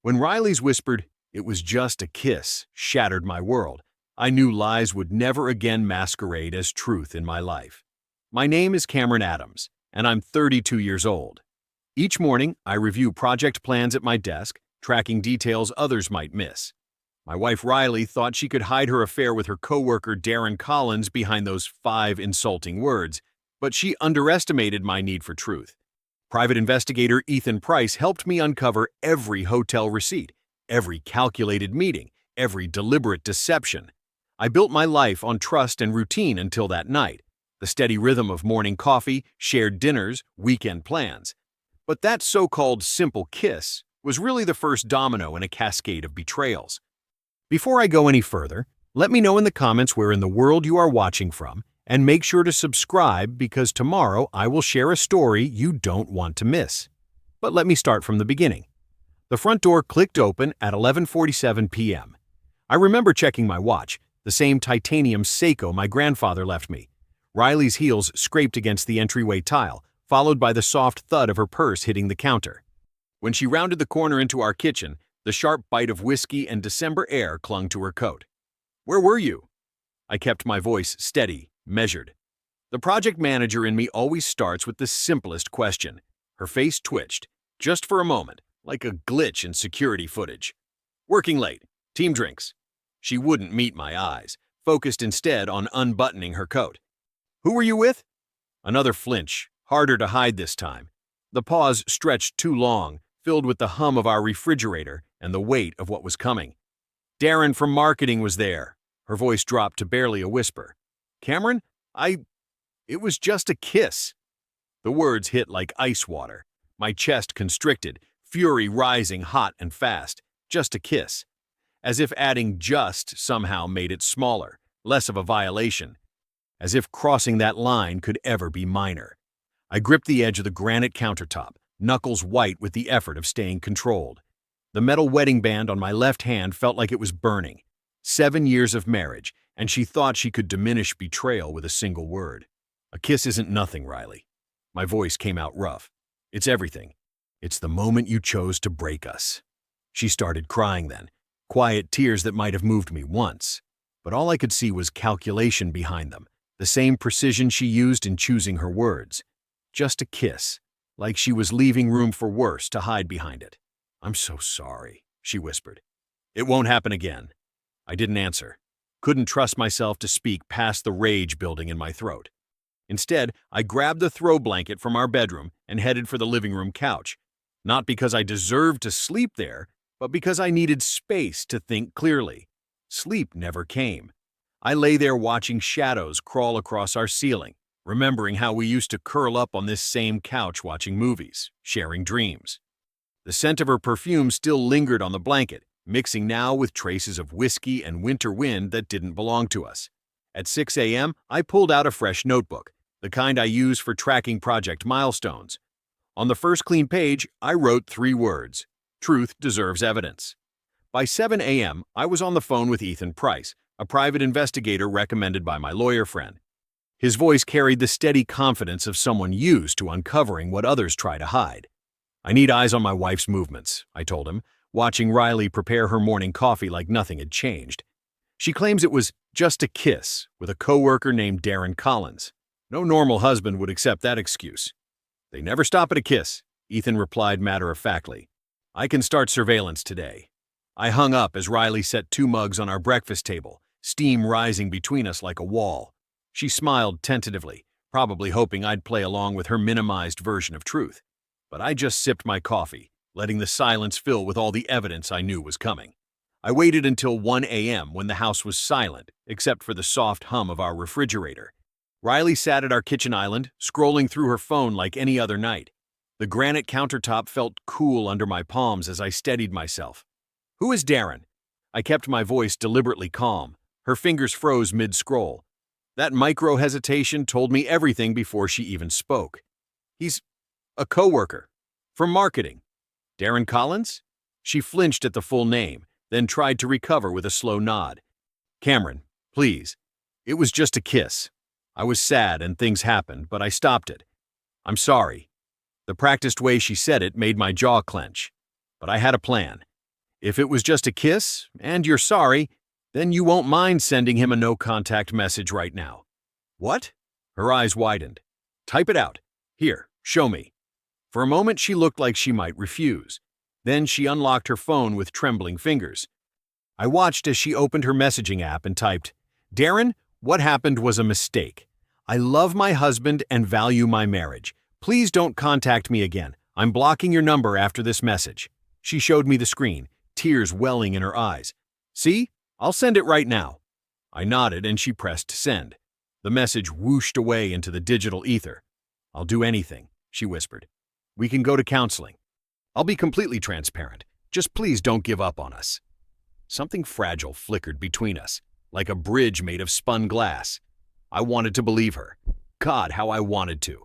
When Riley's whispered, "It was just a kiss," shattered my world. I knew lies would never again masquerade as truth in my life. My name is Cameron Adams, and I'm 32 years old. Each morning, I review project plans at my desk, tracking details others might miss. My wife Riley thought she could hide her affair with her coworker Darren Collins behind those 5 insulting words, but she underestimated my need for truth. Private investigator Ethan Price helped me uncover every hotel receipt, every calculated meeting, every deliberate deception. I built my life on trust and routine until that night, the steady rhythm of morning coffee, shared dinners, weekend plans. But that so-called simple kiss was really the first domino in a cascade of betrayals. Before I go any further, let me know in the comments where in the world you are watching from, and make sure to subscribe because tomorrow I will share a story you don't want to miss. But let me start from the beginning. The front door clicked open at 11:47 p.m. I remember checking my watch, the same titanium Seiko my grandfather left me. Riley's heels scraped against the entryway tile, followed by the soft thud of her purse hitting the counter. When she rounded the corner into our kitchen, the sharp bite of whiskey and December air clung to her coat. "Where were you?" I kept my voice steady, measured. The project manager in me always starts with the simplest question. Her face twitched, just for a moment, like a glitch in security footage. "Working late. Team drinks." She wouldn't meet my eyes, focused instead on unbuttoning her coat. "Who were you with?" Another flinch, harder to hide this time. The pause stretched too long, filled with the hum of our refrigerator and the weight of what was coming. "Darren from marketing was there." Her voice dropped to barely a whisper. "Cameron, it was just a kiss." The words hit like ice water. My chest constricted, fury rising hot and fast. Just a kiss. As if adding "just" somehow made it smaller, less of a violation. As if crossing that line could ever be minor. I gripped the edge of the granite countertop, knuckles white with the effort of staying controlled. The metal wedding band on my left hand felt like it was burning. 7 years of marriage, and she thought she could diminish betrayal with a single word. "A kiss isn't nothing, Riley." My voice came out rough. "It's everything. It's the moment you chose to break us." She started crying then, quiet tears that might have moved me once. But all I could see was calculation behind them, the same precision she used in choosing her words. Just a kiss, like she was leaving room for worse to hide behind it. "I'm so sorry," she whispered. "It won't happen again." I didn't answer. Couldn't trust myself to speak past the rage building in my throat. Instead, I grabbed the throw blanket from our bedroom and headed for the living room couch. Not because I deserved to sleep there, but because I needed space to think clearly. Sleep never came. I lay there watching shadows crawl across our ceiling, remembering how we used to curl up on this same couch watching movies, sharing dreams. The scent of her perfume still lingered on the blanket, mixing now with traces of whiskey and winter wind that didn't belong to us. At 6 a.m., I pulled out a fresh notebook, the kind I use for tracking project milestones. On the first clean page, I wrote 3 words: "Truth deserves evidence." By 7 a.m., I was on the phone with Ethan Price, a private investigator recommended by my lawyer friend. His voice carried the steady confidence of someone used to uncovering what others try to hide. "I need eyes on my wife's movements," I told him, watching Riley prepare her morning coffee like nothing had changed. "She claims it was just a kiss with a coworker named Darren Collins. No normal husband would accept that excuse." "They never stop at a kiss," Ethan replied matter-of-factly. "I can start surveillance today." I hung up as Riley set 2 mugs on our breakfast table, steam rising between us like a wall. She smiled tentatively, probably hoping I'd play along with her minimized version of truth. But I just sipped my coffee, letting the silence fill with all the evidence I knew was coming. I waited until 1 a.m. when the house was silent, except for the soft hum of our refrigerator. Riley sat at our kitchen island, scrolling through her phone like any other night. The granite countertop felt cool under my palms as I steadied myself. "Who is Darren?" I kept my voice deliberately calm. Her fingers froze mid-scroll. That micro-hesitation told me everything before she even spoke. "He's a coworker. From marketing." "Darren Collins?" She flinched at the full name, then tried to recover with a slow nod. "Cameron, please. It was just a kiss. I was sad and things happened, but I stopped it. I'm sorry." The practiced way she said it made my jaw clench. But I had a plan. If it was just a kiss, and you're sorry, then you won't mind sending him a no-contact message right now. What? Her eyes widened. Type it out. Here, show me. For a moment, she looked like she might refuse. Then she unlocked her phone with trembling fingers. I watched as she opened her messaging app and typed, Darren, what happened was a mistake. I love my husband and value my marriage. Please don't contact me again. I'm blocking your number after this message. She showed me the screen, tears welling in her eyes. See? I'll send it right now. I nodded and she pressed send. The message whooshed away into the digital ether. I'll do anything, she whispered. We can go to counseling. I'll be completely transparent. Just please don't give up on us. Something fragile flickered between us, like a bridge made of spun glass. I wanted to believe her. God, how I wanted to.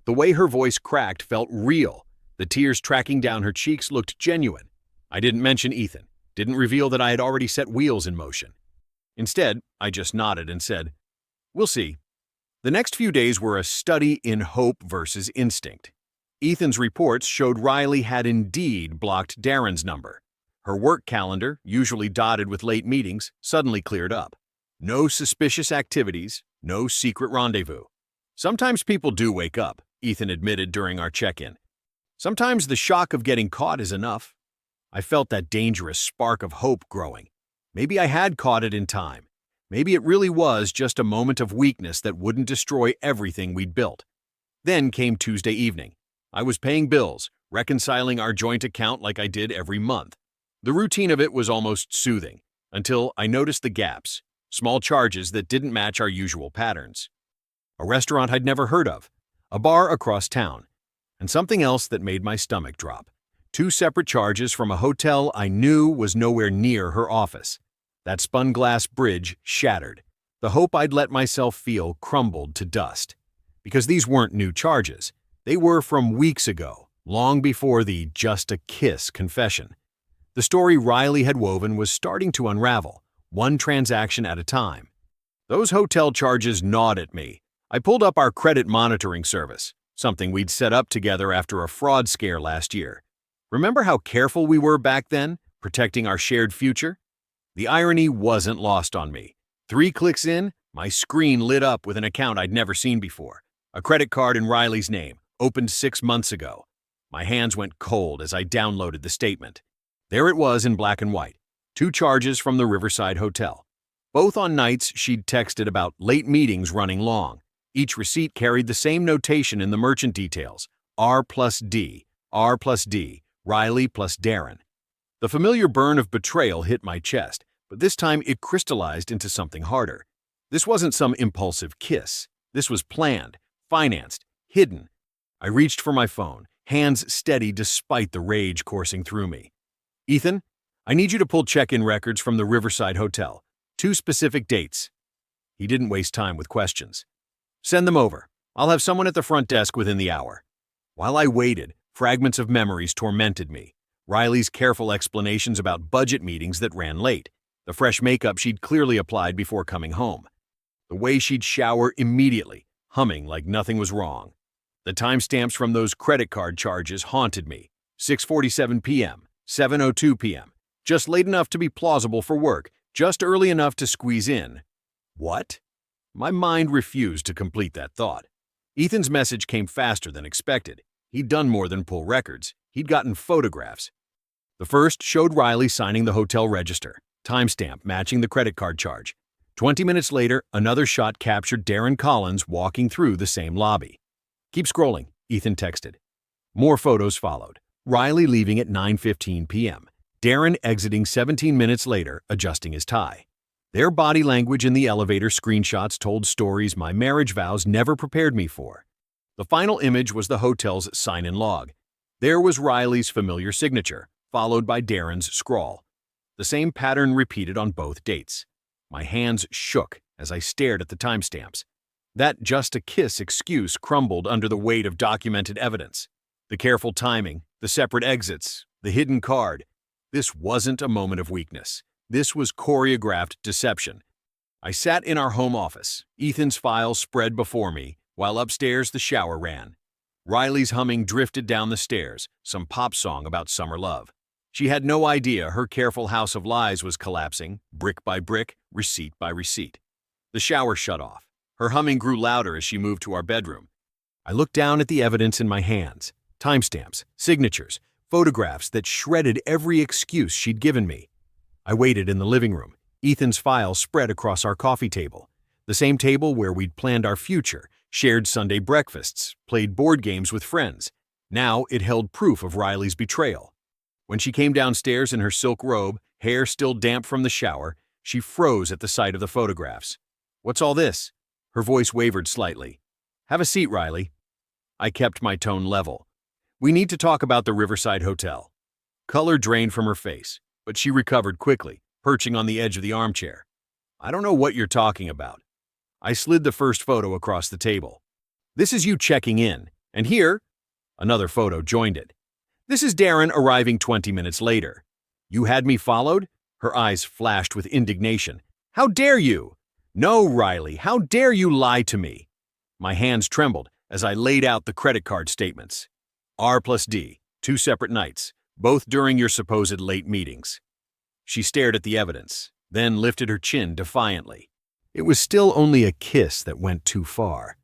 The way her voice cracked felt real. The tears tracking down her cheeks looked genuine. I didn't mention Ethan, didn't reveal that I had already set wheels in motion. Instead, I just nodded and said, We'll see. The next few days were a study in hope versus instinct. Ethan's reports showed Riley had indeed blocked Darren's number. Her work calendar, usually dotted with late meetings, suddenly cleared up. No suspicious activities, no secret rendezvous. Sometimes people do wake up, Ethan admitted during our check-in. Sometimes the shock of getting caught is enough. I felt that dangerous spark of hope growing. Maybe I had caught it in time. Maybe it really was just a moment of weakness that wouldn't destroy everything we'd built. Then came Tuesday evening. I was paying bills, reconciling our joint account like I did every month. The routine of it was almost soothing, until I noticed the gaps, small charges that didn't match our usual patterns. A restaurant I'd never heard of, a bar across town, and something else that made my stomach drop. 2 separate charges from a hotel I knew was nowhere near her office. That spun glass bridge shattered. The hope I'd let myself feel crumbled to dust. Because these weren't new charges. They were from weeks ago, long before the just a kiss confession. The story Riley had woven was starting to unravel, one transaction at a time. Those hotel charges gnawed at me. I pulled up our credit monitoring service, something we'd set up together after a fraud scare last year. Remember how careful we were back then, protecting our shared future? The irony wasn't lost on me. 3 clicks in, my screen lit up with an account I'd never seen before. A credit card in Riley's name, opened 6 months ago. My hands went cold as I downloaded the statement. There it was in black and white. 2 charges from the Riverside Hotel. Both on nights she'd texted about late meetings running long. Each receipt carried the same notation in the merchant details. R plus D, Riley plus Darren. The familiar burn of betrayal hit my chest, but this time it crystallized into something harder. This wasn't some impulsive kiss. This was planned, financed, hidden. I reached for my phone, hands steady despite the rage coursing through me. Ethan, I need you to pull check-in records from the Riverside Hotel. 2 specific dates. He didn't waste time with questions. Send them over. I'll have someone at the front desk within the hour. While I waited, fragments of memories tormented me. Riley's careful explanations about budget meetings that ran late. The fresh makeup she'd clearly applied before coming home. The way she'd shower immediately, humming like nothing was wrong. The timestamps from those credit card charges haunted me. 6:47 p.m., 7:02 p.m. Just late enough to be plausible for work, just early enough to squeeze in. What? My mind refused to complete that thought. Ethan's message came faster than expected. He'd done more than pull records. He'd gotten photographs. The first showed Riley signing the hotel register, timestamp matching the credit card charge. 20 minutes later, another shot captured Darren Collins walking through the same lobby. Keep scrolling, Ethan texted. More photos followed. Riley leaving at 9:15 p.m. Darren exiting 17 minutes later, adjusting his tie. Their body language in the elevator screenshots told stories my marriage vows never prepared me for. The final image was the hotel's sign-in log. There was Riley's familiar signature, followed by Darren's scrawl. The same pattern repeated on both dates. My hands shook as I stared at the timestamps. That just a kiss excuse crumbled under the weight of documented evidence. The careful timing, the separate exits, the hidden card. This wasn't a moment of weakness. This was choreographed deception. I sat in our home office, Ethan's files spread before me, while upstairs the shower ran. Riley's humming drifted down the stairs, some pop song about summer love. She had no idea her careful house of lies was collapsing, brick by brick, receipt by receipt. The shower shut off. Her humming grew louder as she moved to our bedroom. I looked down at the evidence in my hands. Timestamps, signatures, photographs that shredded every excuse she'd given me. I waited in the living room, Ethan's files spread across our coffee table, the same table where we'd planned our future, shared Sunday breakfasts, played board games with friends. Now it held proof of Riley's betrayal. When she came downstairs in her silk robe, hair still damp from the shower, she froze at the sight of the photographs. "What's all this?" Her voice wavered slightly. "Have a seat, Riley." I kept my tone level. "We need to talk about the Riverside Hotel." Color drained from her face, but she recovered quickly, perching on the edge of the armchair. "I don't know what you're talking about." I slid the first photo across the table. "This is you checking in, and here," another photo joined it. "This is Darren arriving 20 minutes later. You had me followed?" Her eyes flashed with indignation. "How dare you?" "No, Riley, how dare you lie to me?" My hands trembled as I laid out the credit card statements. R+D, 2 separate nights, both during your supposed late meetings. She stared at the evidence, then lifted her chin defiantly. It was still only a kiss that went too far.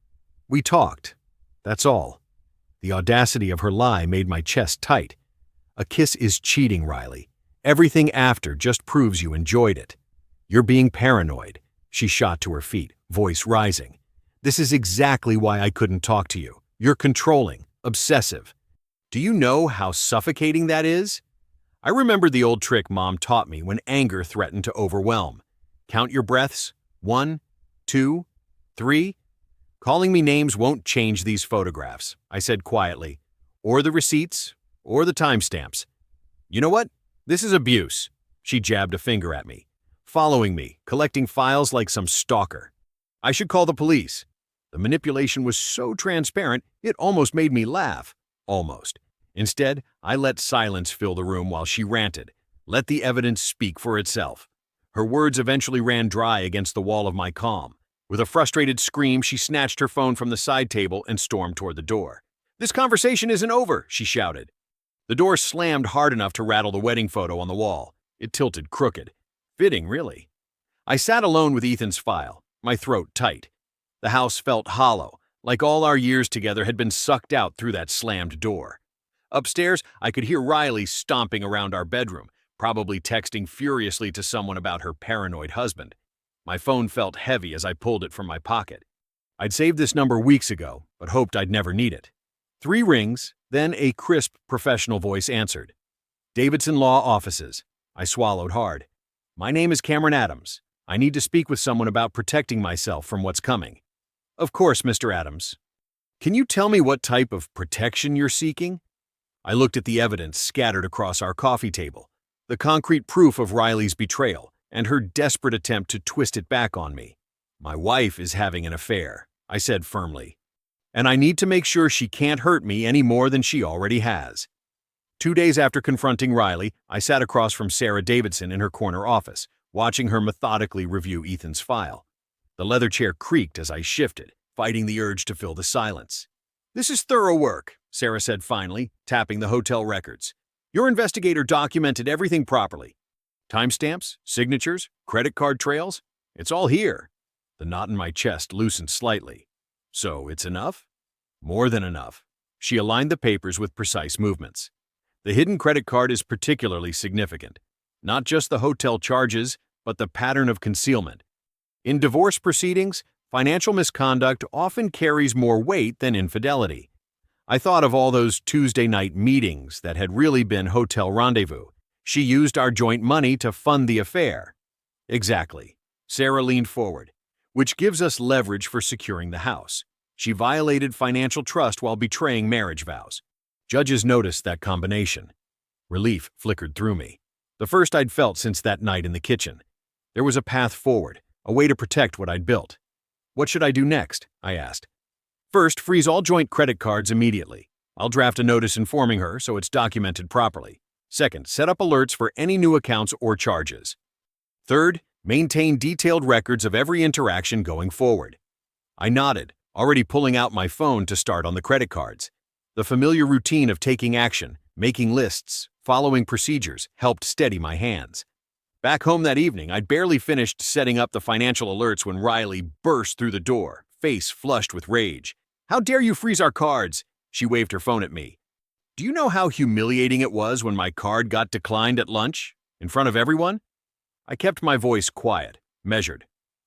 We talked. That's all. The audacity of her lie made my chest tight. A kiss is cheating, Riley. Everything after just proves you enjoyed it. You're being paranoid. She shot to her feet, voice rising. This is exactly why I couldn't talk to you. You're controlling, obsessive. Do you know how suffocating that is? I remembered the old trick Mom taught me when anger threatened to overwhelm. Count your breaths. 1, 2, 3. Calling me names won't change these photographs, I said quietly. Or the receipts, or the timestamps. You know what? This is abuse. She jabbed a finger at me. Following me, collecting files like some stalker. I should call the police. The manipulation was so transparent, it almost made me laugh. Almost. Instead, I let silence fill the room while she ranted. Let the evidence speak for itself. Her words eventually ran dry against the wall of my calm. With a frustrated scream, she snatched her phone from the side table and stormed toward the door. "This conversation isn't over," she shouted. The door slammed hard enough to rattle the wedding photo on the wall. It tilted crooked. Fitting, really. I sat alone with Ethan's file, my throat tight. The house felt hollow, like all our years together had been sucked out through that slammed door. Upstairs, I could hear Riley stomping around our bedroom, probably texting furiously to someone about her paranoid husband. My phone felt heavy as I pulled it from my pocket. I'd saved this number weeks ago, but hoped I'd never need it. 3 rings, then a crisp, professional voice answered. "Davidson Law Offices." I swallowed hard. "My name is Cameron Adams. I need to speak with someone about protecting myself from what's coming." "Of course, Mr. Adams." "Can you tell me what type of protection you're seeking?" I looked at the evidence scattered across our coffee table, the concrete proof of Riley's betrayal and her desperate attempt to twist it back on me. "My wife is having an affair," I said firmly, "and I need to make sure she can't hurt me any more than she already has." 2 days after confronting Riley, I sat across from Sarah Davidson in her corner office, watching her methodically review Ethan's file. The leather chair creaked as I shifted, fighting the urge to fill the silence. "This is thorough work," Sarah said finally, tapping the hotel records. "Your investigator documented everything properly. Timestamps, signatures, credit card trails, it's all here." The knot in my chest loosened slightly. "So it's enough?" "More than enough." She aligned the papers with precise movements. "The hidden credit card is particularly significant. Not just the hotel charges, but the pattern of concealment. In divorce proceedings, financial misconduct often carries more weight than infidelity. I thought of all those Tuesday night meetings that had really been hotel rendezvous. She used our joint money to fund the affair." "Exactly." Sarah leaned forward. "Which gives us leverage for securing the house. She violated financial trust while betraying marriage vows. Judges noticed that combination." Relief flickered through me. The first I'd felt since that night in the kitchen. There was a path forward, a way to protect what I'd built. "What should I do next?" I asked. "First, freeze all joint credit cards immediately. I'll draft a notice informing her so it's documented properly. Second, set up alerts for any new accounts or charges. Third, maintain detailed records of every interaction going forward." I nodded, already pulling out my phone to start on the credit cards. The familiar routine of taking action, making lists, following procedures helped steady my hands. Back home that evening, I'd barely finished setting up the financial alerts when Riley burst through the door, face flushed with rage. "How dare you freeze our cards?" She waved her phone at me. "Do you know how humiliating it was when my card got declined at lunch, in front of everyone?" I kept my voice quiet, measured.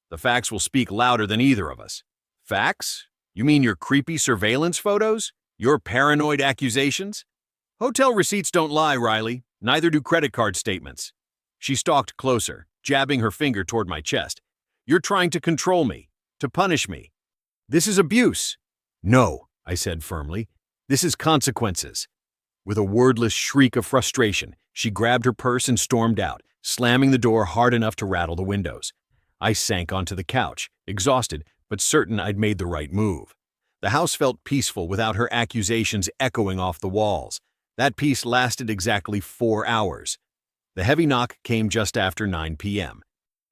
The facts will speak louder than either of us. Facts? You mean your creepy surveillance photos? Your paranoid accusations? Hotel receipts don't lie, Riley. Neither do credit card statements. She stalked closer, jabbing her finger toward my chest. "You're trying to control me, to punish me. This is abuse." "No," I said firmly. "This is consequences." With a wordless shriek of frustration, she grabbed her purse and stormed out, slamming the door hard enough to rattle the windows. I sank onto the couch, exhausted, but certain I'd made the right move. The house felt peaceful without her accusations echoing off the walls. That peace lasted exactly 4 hours. The heavy knock came just after 9 p.m.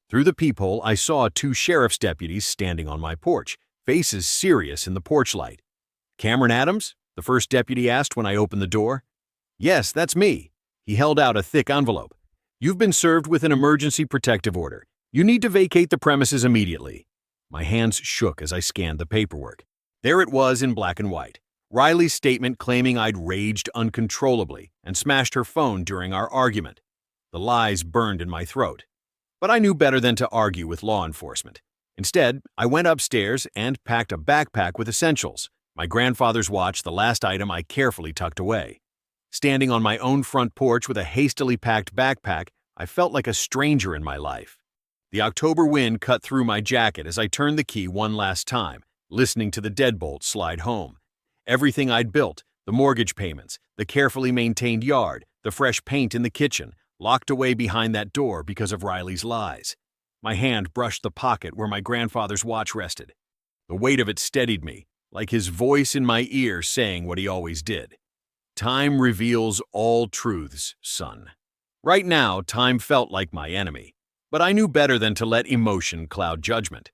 Through the peephole, I saw 2 sheriff's deputies standing on my porch, faces serious in the porch light. "Cameron Adams?" the first deputy asked when I opened the door. "Yes, that's me." He held out a thick envelope. "You've been served with an emergency protective order. You need to vacate the premises immediately." My hands shook as I scanned the paperwork. There it was in black and white. Riley's statement claiming I'd raged uncontrollably and smashed her phone during our argument. The lies burned in my throat. But I knew better than to argue with law enforcement. Instead, I went upstairs and packed a backpack with essentials. My grandfather's watch, the last item I carefully tucked away. Standing on my own front porch with a hastily packed backpack, I felt like a stranger in my life. The October wind cut through my jacket as I turned the key one last time, listening to the deadbolt slide home. Everything I'd built, the mortgage payments, the carefully maintained yard, the fresh paint in the kitchen, locked away behind that door because of Riley's lies. My hand brushed the pocket where my grandfather's watch rested. The weight of it steadied me, like his voice in my ear saying what he always did. "Time reveals all truths, son." Right now, time felt like my enemy, but I knew better than to let emotion cloud judgment.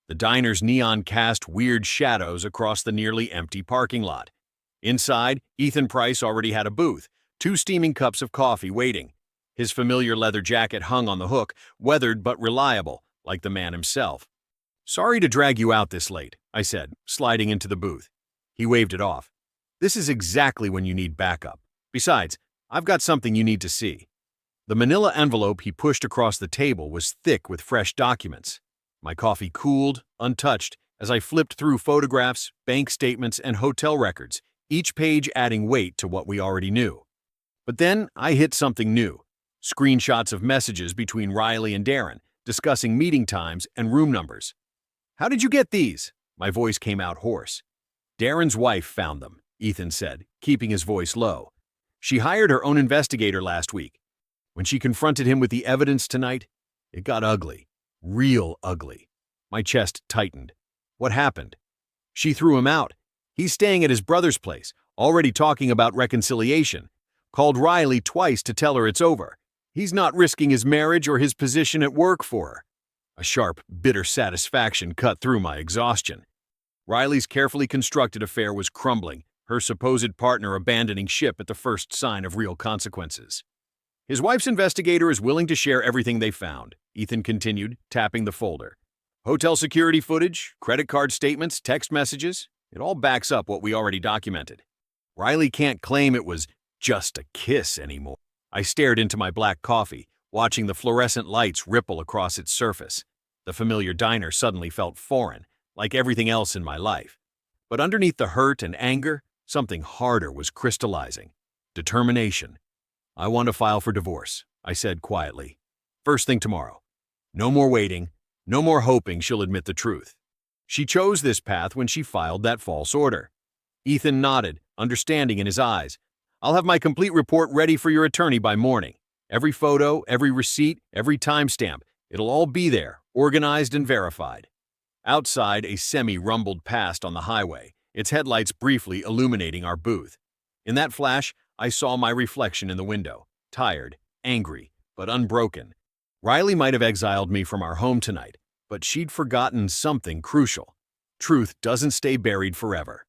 The diner's neon cast weird shadows across the nearly empty parking lot. Inside, Ethan Price already had a booth, 2 steaming cups of coffee waiting. His familiar leather jacket hung on the hook, weathered but reliable, like the man himself. "Sorry to drag you out this late," I said, sliding into the booth. He waved it off. "This is exactly when you need backup. Besides, I've got something you need to see." The manila envelope he pushed across the table was thick with fresh documents. My coffee cooled, untouched, as I flipped through photographs, bank statements, and hotel records, each page adding weight to what we already knew. But then I hit something new. Screenshots of messages between Riley and Darren, discussing meeting times and room numbers. "How did you get these?" My voice came out hoarse. "Darren's wife found them," Ethan said, keeping his voice low. "She hired her own investigator last week. When she confronted him with the evidence tonight, it got ugly. Real ugly." My chest tightened. "What happened?" "She threw him out. He's staying at his brother's place, already talking about reconciliation. Called Riley twice to tell her it's over. He's not risking his marriage or his position at work for her." A sharp, bitter satisfaction cut through my exhaustion. Riley's carefully constructed affair was crumbling, her supposed partner abandoning ship at the first sign of real consequences. "His wife's investigator is willing to share everything they found," Ethan continued, tapping the folder. "Hotel security footage, credit card statements, text messages. It all backs up what we already documented. Riley can't claim it was just a kiss anymore." I stared into my black coffee, watching the fluorescent lights ripple across its surface. The familiar diner suddenly felt foreign, like everything else in my life. But underneath the hurt and anger, something harder was crystallizing. Determination. "I want to file for divorce," I said quietly. "First thing tomorrow. No more waiting, no more hoping she'll admit the truth." She chose this path when she filed that false order. Ethan nodded, understanding in his eyes. "I'll have my complete report ready for your attorney by morning. Every photo, every receipt, every timestamp, it'll all be there, organized and verified." Outside, a semi rumbled past on the highway, its headlights briefly illuminating our booth. In that flash, I saw my reflection in the window, tired, angry, but unbroken. Riley might have exiled me from our home tonight, but she'd forgotten something crucial. Truth doesn't stay buried forever.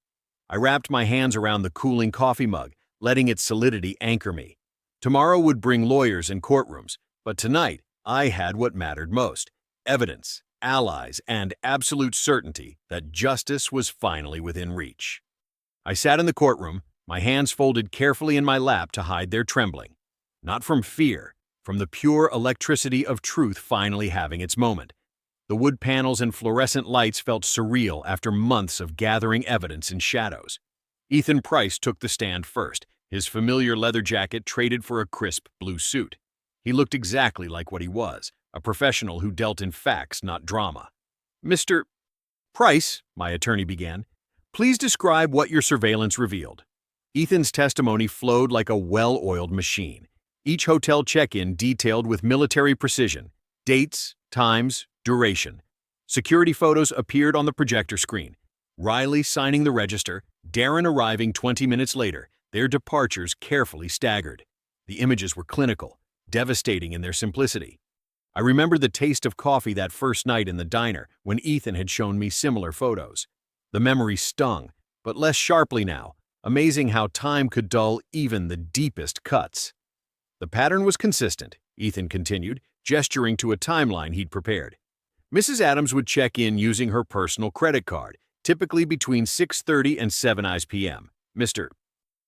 I wrapped my hands around the cooling coffee mug, letting its solidity anchor me. Tomorrow would bring lawyers and courtrooms, but tonight I had what mattered most: evidence, allies, and absolute certainty that justice was finally within reach. I sat in the courtroom, my hands folded carefully in my lap to hide their trembling. Not from fear, from the pure electricity of truth finally having its moment. The wood panels and fluorescent lights felt surreal after months of gathering evidence in shadows. Ethan Price took the stand first, his familiar leather jacket traded for a crisp blue suit. He looked exactly like what he was, a professional who dealt in facts, not drama. "Mr. Price," my attorney began, "please describe what your surveillance revealed." Ethan's testimony flowed like a well-oiled machine. Each hotel check-in detailed with military precision: dates, times, duration. Security photos appeared on the projector screen. Riley signing the register, Darren arriving 20 minutes later, their departures carefully staggered. The images were clinical, devastating in their simplicity. I remembered the taste of coffee that first night in the diner when Ethan had shown me similar photos. The memory stung, but less sharply now, amazing how time could dull even the deepest cuts. The pattern was consistent, Ethan continued, gesturing to a timeline he'd prepared. Mrs. Adams would check in using her personal credit card, typically between 6:30 and 7 p.m. Mr.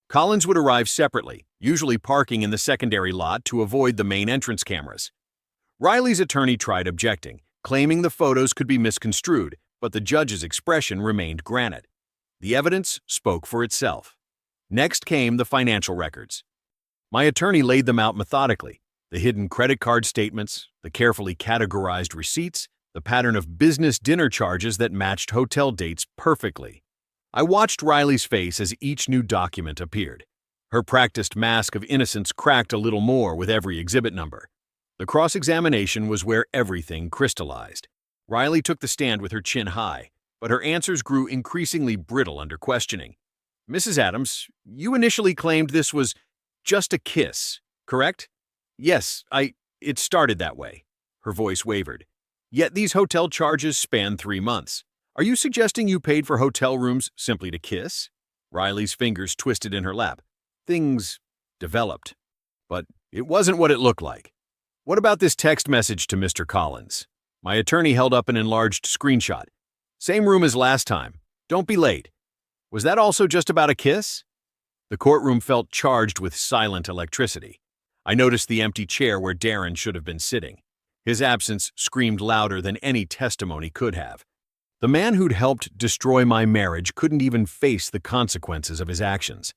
Collins would arrive separately, usually parking in the secondary lot to avoid the main entrance cameras. Riley's attorney tried objecting, claiming the photos could be misconstrued, but the judge's expression remained granite. The evidence spoke for itself. Next came the financial records. My attorney laid them out methodically: the hidden credit card statements, the carefully categorized receipts, the pattern of business dinner charges that matched hotel dates perfectly. I watched Riley's face as each new document appeared. Her practiced mask of innocence cracked a little more with every exhibit number. The cross-examination was where everything crystallized. Riley took the stand with her chin high, but her answers grew increasingly brittle under questioning. "Mrs. Adams, you initially claimed this was just a kiss, correct?" "Yes, it started that way." Her voice wavered. "Yet these hotel charges span 3 months. Are you suggesting you paid for hotel rooms simply to kiss?" Riley's fingers twisted in her lap. "Things developed. But it wasn't what it looked like." "What about this text message to Mr. Collins?" My attorney held up an enlarged screenshot. "Same room as last time. Don't be late." "Was that also just about a kiss?" The courtroom felt charged with silent electricity. I noticed the empty chair where Darren should have been sitting. His absence screamed louder than any testimony could have. The man who'd helped destroy my marriage couldn't even face the consequences of his actions.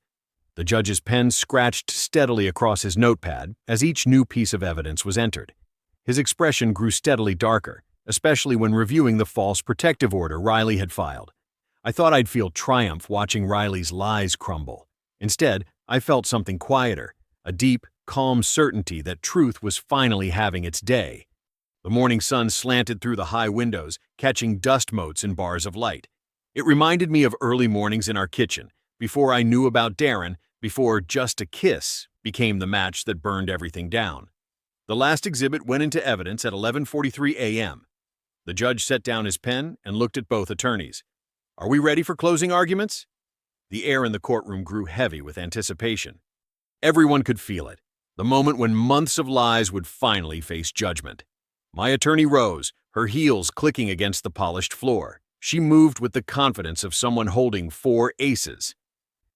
The judge's pen scratched steadily across his notepad as each new piece of evidence was entered. His expression grew steadily darker, especially when reviewing the false protective order Riley had filed. I thought I'd feel triumph watching Riley's lies crumble. Instead, I felt something quieter, a deep, calm certainty that truth was finally having its day. The morning sun slanted through the high windows, catching dust motes in bars of light. It reminded me of early mornings in our kitchen, before I knew about Darren, before just a kiss became the match that burned everything down. The last exhibit went into evidence at 11:43 a.m. The judge set down his pen and looked at both attorneys. "Are we ready for closing arguments?" The air in the courtroom grew heavy with anticipation. Everyone could feel it, the moment when months of lies would finally face judgment. My attorney rose, her heels clicking against the polished floor. She moved with the confidence of someone holding 4 aces.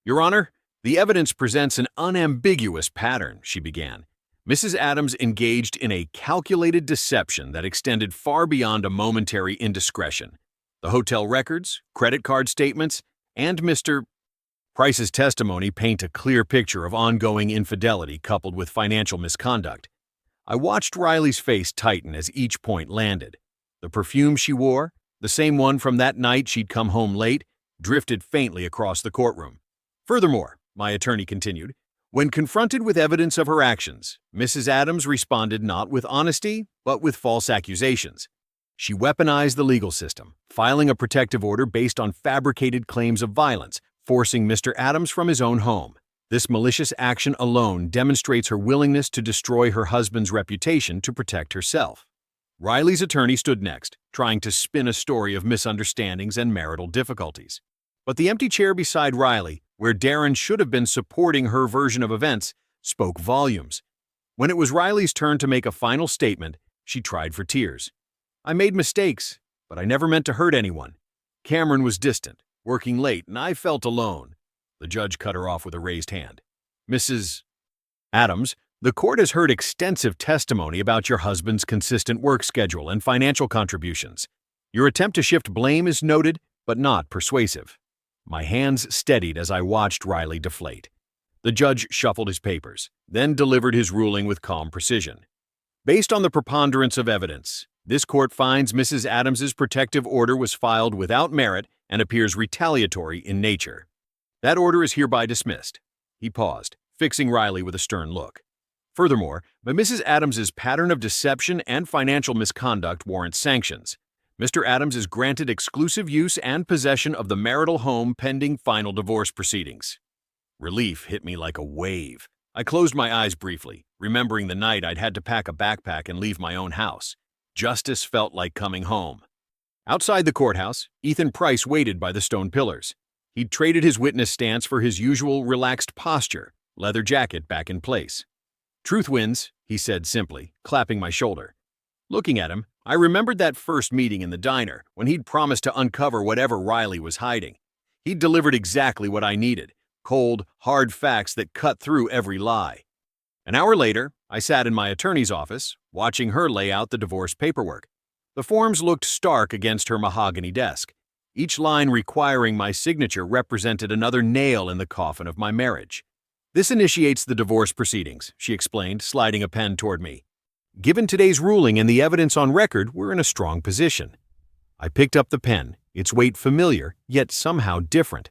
"Your Honor, the evidence presents an unambiguous pattern," she began. Mrs. Adams engaged in a calculated deception that extended far beyond a momentary indiscretion. The hotel records, credit card statements, and Mr. Price's testimony paint a clear picture of ongoing infidelity coupled with financial misconduct. I watched Riley's face tighten as each point landed. The perfume she wore, the same one from that night she'd come home late, drifted faintly across the courtroom. Furthermore, my attorney continued, when confronted with evidence of her actions, Mrs. Adams responded not with honesty, but with false accusations. She weaponized the legal system, filing a protective order based on fabricated claims of violence, forcing Mr. Adams from his own home. This malicious action alone demonstrates her willingness to destroy her husband's reputation to protect herself. Riley's attorney stood next, trying to spin a story of misunderstandings and marital difficulties. But the empty chair beside Riley, where Darren should have been supporting her version of events, spoke volumes. When it was Riley's turn to make a final statement, she tried for tears. I made mistakes, but I never meant to hurt anyone. Cameron was distant, working late, and I felt alone. The judge cut her off with a raised hand. Mrs. Adams, the court has heard extensive testimony about your husband's consistent work schedule and financial contributions. Your attempt to shift blame is noted, but not persuasive. My hands steadied as I watched Riley deflate. The judge shuffled his papers, then delivered his ruling with calm precision. Based on the preponderance of evidence, this court finds Mrs. Adams's protective order was filed without merit and appears retaliatory in nature. That order is hereby dismissed. He paused, fixing Riley with a stern look. Furthermore, but Mrs. Adams's pattern of deception and financial misconduct warrants sanctions. Mr. Adams is granted exclusive use and possession of the marital home pending final divorce proceedings. Relief hit me like a wave. I closed my eyes briefly, remembering the night I'd had to pack a backpack and leave my own house. Justice felt like coming home. Outside the courthouse, Ethan Price waited by the stone pillars. He'd traded his witness stance for his usual relaxed posture, leather jacket back in place. Truth wins, he said simply, clapping my shoulder. Looking at him, I remembered that first meeting in the diner when he'd promised to uncover whatever Riley was hiding. He'd delivered exactly what I needed, cold, hard facts that cut through every lie. An hour later, I sat in my attorney's office, watching her lay out the divorce paperwork. The forms looked stark against her mahogany desk. Each line requiring my signature represented another nail in the coffin of my marriage. This initiates the divorce proceedings, she explained, sliding a pen toward me. Given today's ruling and the evidence on record, we're in a strong position. I picked up the pen, its weight familiar, yet somehow different.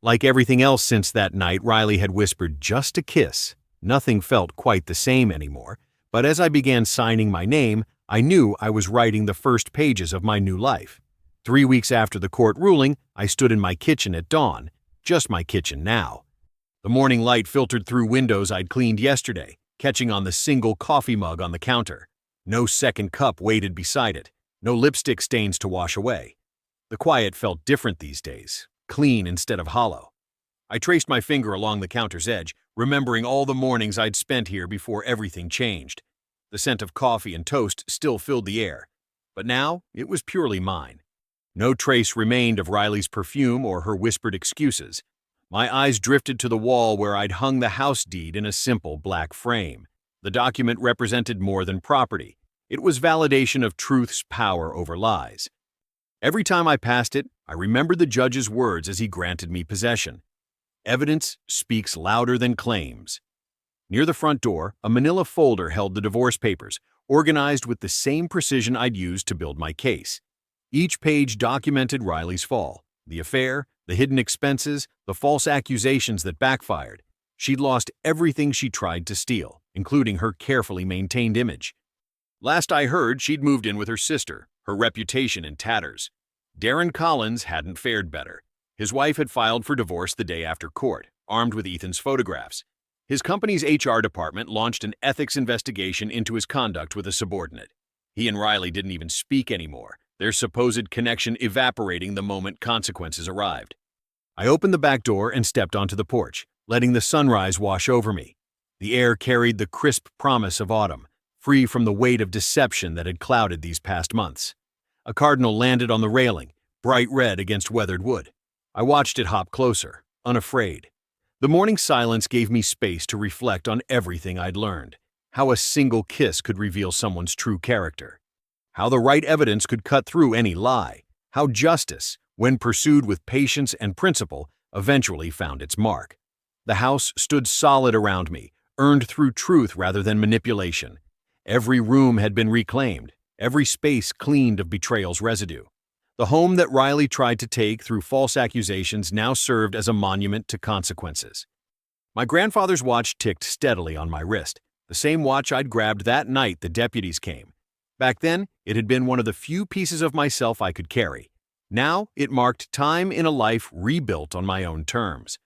Like everything else since that night Riley had whispered just a kiss, nothing felt quite the same anymore, but as I began signing my name, I knew I was writing the first pages of my new life. 3 weeks after the court ruling, I stood in my kitchen at dawn, just my kitchen now. The morning light filtered through windows I'd cleaned yesterday, catching on the single coffee mug on the counter. No second cup waited beside it, no lipstick stains to wash away. The quiet felt different these days, clean instead of hollow. I traced my finger along the counter's edge, remembering all the mornings I'd spent here before everything changed. The scent of coffee and toast still filled the air, but now it was purely mine. No trace remained of Riley's perfume or her whispered excuses. My eyes drifted to the wall where I'd hung the house deed in a simple black frame. The document represented more than property. It was validation of truth's power over lies. Every time I passed it, I remembered the judge's words as he granted me possession. Evidence speaks louder than claims. Near the front door, a manila folder held the divorce papers, organized with the same precision I'd used to build my case. Each page documented Riley's fall, the affair, the hidden expenses, the false accusations that backfired. She'd lost everything she tried to steal, including her carefully maintained image. Last I heard, she'd moved in with her sister, her reputation in tatters. Darren Collins hadn't fared better. His wife had filed for divorce the day after court, armed with Ethan's photographs. His company's HR department launched an ethics investigation into his conduct with a subordinate. He and Riley didn't even speak anymore, their supposed connection evaporating the moment consequences arrived. I opened the back door and stepped onto the porch, letting the sunrise wash over me. The air carried the crisp promise of autumn, free from the weight of deception that had clouded these past months. A cardinal landed on the railing, bright red against weathered wood. I watched it hop closer, unafraid. The morning silence gave me space to reflect on everything I'd learned, how a single kiss could reveal someone's true character, how the right evidence could cut through any lie, how justice, when pursued with patience and principle, eventually found its mark. The house stood solid around me, earned through truth rather than manipulation. Every room had been reclaimed, every space cleaned of betrayal's residue. The home that Riley tried to take through false accusations now served as a monument to consequences. My grandfather's watch ticked steadily on my wrist, the same watch I'd grabbed that night the deputies came. Back then, it had been one of the few pieces of myself I could carry. Now, it marked time in a life rebuilt on my own terms.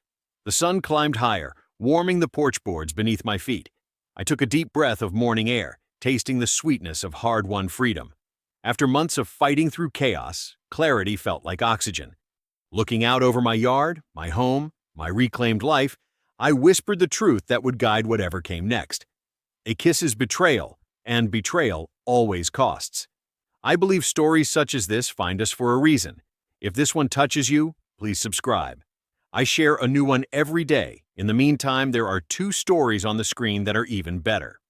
The sun climbed higher, warming the porch boards beneath my feet. I took a deep breath of morning air, tasting the sweetness of hard-won freedom. After months of fighting through chaos, clarity felt like oxygen. Looking out over my yard, my home, my reclaimed life, I whispered the truth that would guide whatever came next. A kiss is betrayal, and betrayal always costs. I believe stories such as this find us for a reason. If this one touches you, please subscribe. I share a new one every day. In the meantime, there are 2 stories on the screen that are even better.